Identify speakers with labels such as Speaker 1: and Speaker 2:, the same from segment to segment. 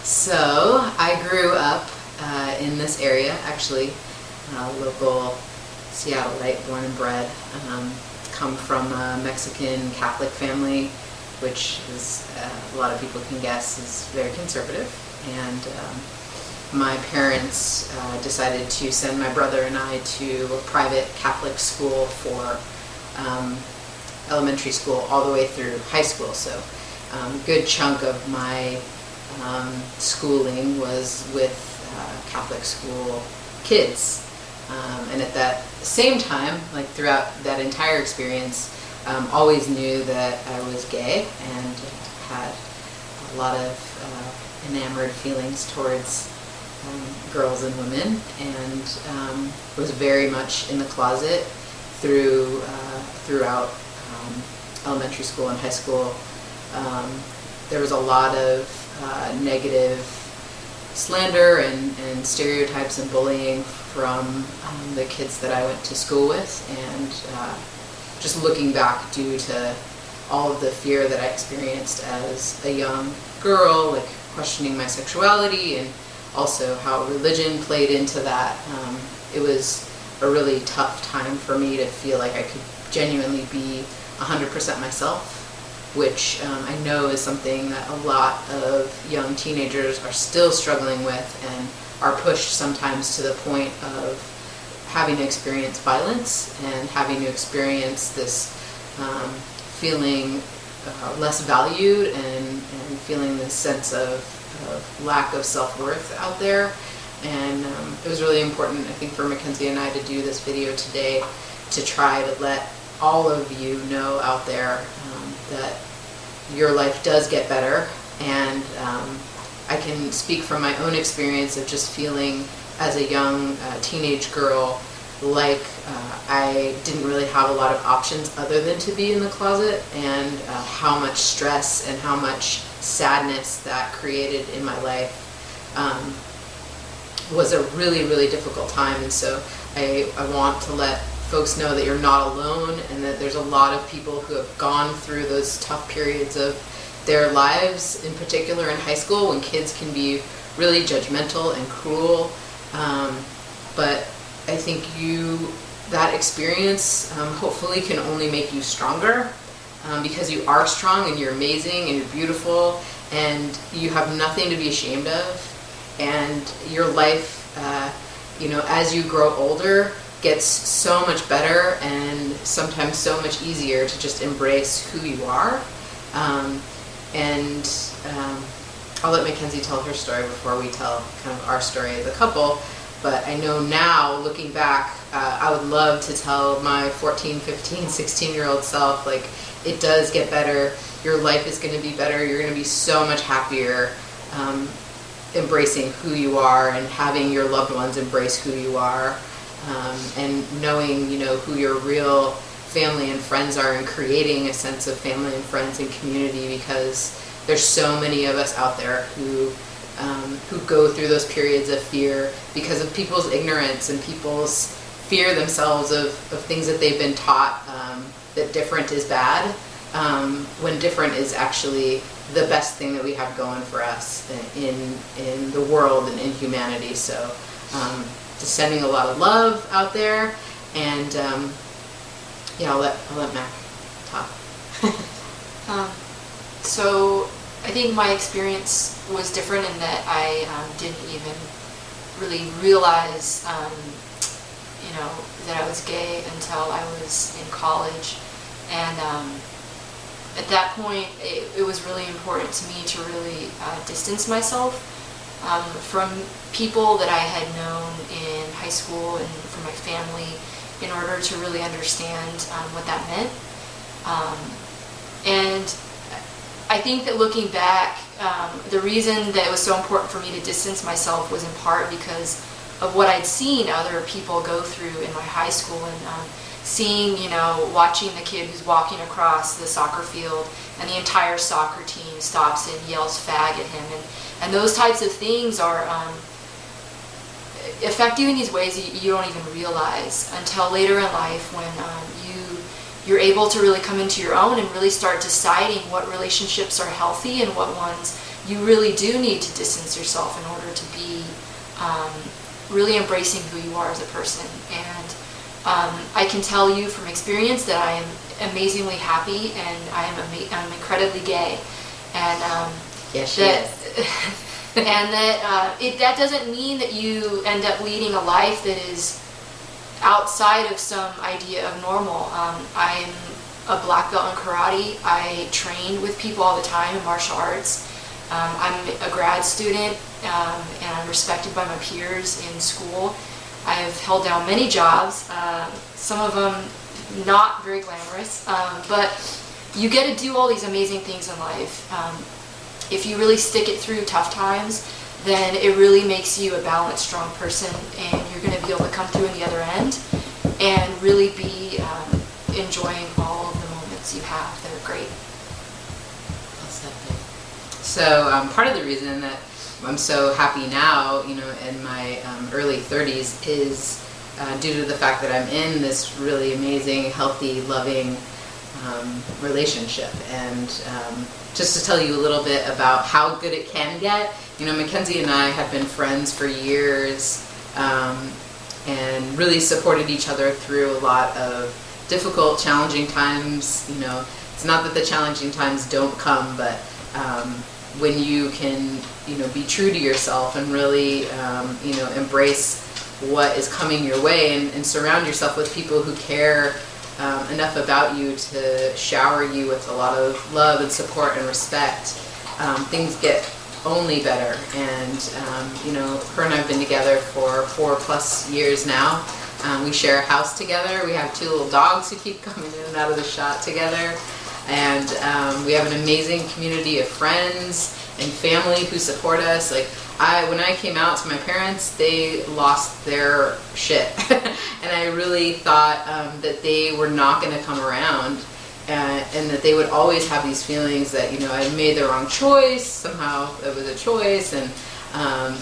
Speaker 1: So I grew up in this area, actually, local Seattleite, born and bred. Come from a Mexican Catholic family, which is, a lot of people can guess, is very conservative. And my parents decided to send my brother and I to a private Catholic school for elementary school all the way through high school. So a good chunk of my schooling was with Catholic school kids. And at that same time, like throughout that entire experience, always knew that I was gay and had a lot of enamored feelings towards girls and women, and was very much in the closet throughout elementary school and high school. There was a lot of negative slander and stereotypes and bullying from the kids that I went to school with, and just looking back, due to all of the fear that I experienced as a young girl, like questioning my sexuality, and also how religion played into that, it was a really tough time for me to feel like I could genuinely be 100% myself, which I know is something that a lot of young teenagers are still struggling with, and are pushed sometimes to the point of having to experience violence and having to experience this feeling less valued, and feeling this sense of lack of self-worth out there. And it was really important, I think, for Mackenzie and I to do this video today to try to let all of you know out there that your life does get better. And I can speak from my own experience of just feeling as a young teenage girl like I didn't really have a lot of options other than to be in the closet, and how much stress and how much sadness that created in my life was a really, really difficult time. And so I want to let folks know that you're not alone, and that there's a lot of people who have gone through those tough periods of their lives, in particular in high school, when kids can be really judgmental and cruel. But I think that experience hopefully can only make you stronger, because you are strong and you're amazing and you're beautiful and you have nothing to be ashamed of. And your life, as you grow older, gets so much better and sometimes so much easier to just embrace who you are. I'll let Mackenzie tell her story before we tell kind of our story as a couple. But I know now, looking back, I would love to tell my 14, 15, 16-year-old self, like, it does get better. Your life is going to be better. You're going to be so much happier embracing who you are, and having your loved ones embrace who you are, and knowing, who your real family and friends are, and creating a sense of family and friends and community, because there's so many of us out there who go through those periods of fear because of people's ignorance and people's fear themselves of things that they've been taught, that different is bad, when different is actually the best thing that we have going for us in the world and in humanity. So just sending a lot of love out there, and I'll let Mac talk.
Speaker 2: So I think my experience was different in that I didn't even really realize, that I was gay until I was in college. And at that point, it was really important to me to really distance myself from people that I had known in high school and from my family, in order to really understand what that meant. And I think that looking back, the reason that it was so important for me to distance myself was in part because of what I'd seen other people go through in my high school, and watching the kid who's walking across the soccer field and the entire soccer team stops and yells "fag" at him, and those types of things are affect you in these ways that you don't even realize until later in life, when you're able to really come into your own and really start deciding what relationships are healthy and what ones you really do need to distance yourself in order to be really embracing who you are as a person. And I can tell you from experience that I am amazingly happy, and I'm incredibly gay. And
Speaker 1: yes, she is.
Speaker 2: And that doesn't mean that you end up leading a life that is outside of some idea of normal. I am a black belt in karate. I train with people all the time in martial arts. I'm a grad student, and I'm respected by my peers in school. I have held down many jobs, some of them not very glamorous, but you get to do all these amazing things in life. If you really stick it through tough times, then it really makes you a balanced, strong person, and you're going to be able to come through in the other end and really be enjoying all of the moments you have. They're great.
Speaker 1: So part of the reason that I'm so happy now, you know, in my early 30s is due to the fact that I'm in this really amazing, healthy, loving relationship. And just to tell you a little bit about how good it can get, you know, Mackenzie and I have been friends for years and really supported each other through a lot of difficult, challenging times. You know, it's not that the challenging times don't come, but when you can, you know, be true to yourself and really, you know, embrace what is coming your way and surround yourself with people who care enough about you to shower you with a lot of love and support and respect, things get only better. And you know, her and I have been together for 4+ years now. We share a house together. We have 2 little dogs who keep coming in and out of the shot together. And we have an amazing community of friends and family who support us. Like, when I came out to my parents, they lost their shit. And I really thought that they were not going to come around, and that they would always have these feelings that, you know, I made the wrong choice, somehow it was a choice, and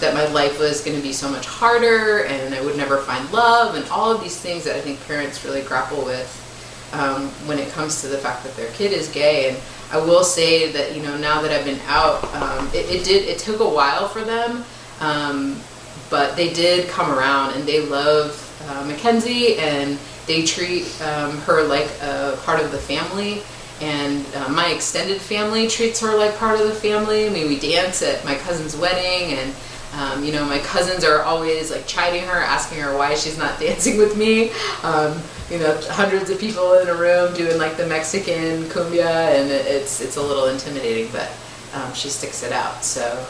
Speaker 1: that my life was going to be so much harder, and I would never find love, and all of these things that I think parents really grapple with when it comes to the fact that their kid is gay. And I will say that, you know, now that I've been out, it took a while for them, but they did come around, and they love Mackenzie, and they treat her like a part of the family, and my extended family treats her like part of the family. I mean, we dance at my cousin's wedding, and you know, my cousins are always like chiding her, asking her why she's not dancing with me. You know, hundreds of people in a room doing like the Mexican cumbia, and it's a little intimidating, but she sticks it out. So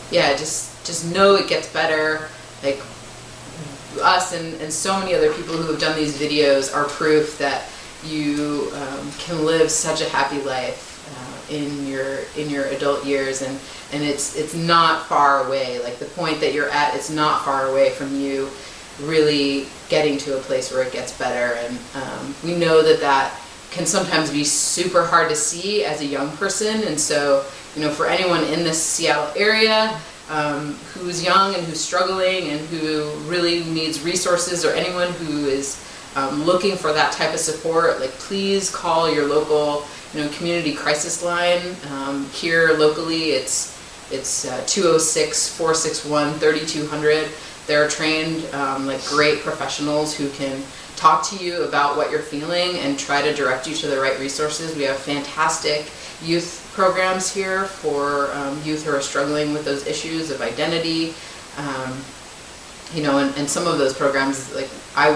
Speaker 1: yeah, just know it gets better. Like, us and so many other people who have done these videos are proof that you can live such a happy life in your adult years, and it's not far away. Like, the point that you're at, it's not far away from you really getting to a place where it gets better. And we know that can sometimes be super hard to see as a young person. And so, you know, for anyone in this Seattle area who's young and who's struggling and who really needs resources, or anyone who is looking for that type of support, like, please call your local, you know, community crisis line. Here locally, it's 206-461-3200. They're trained, like, great professionals who can talk to you about what you're feeling and try to direct you to the right resources. We have fantastic youth programs here for youth who are struggling with those issues of identity. You know, and some of those programs, like, I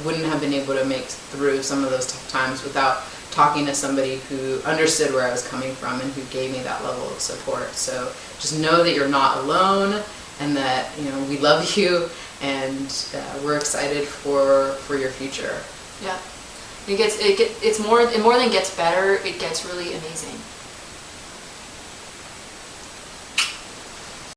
Speaker 1: wouldn't have been able to make through some of those tough times without talking to somebody who understood where I was coming from and who gave me that level of support. So just know that you're not alone, and that, you know, we love you, and we're excited for your future.
Speaker 2: Yeah, it more than gets better. It gets really amazing.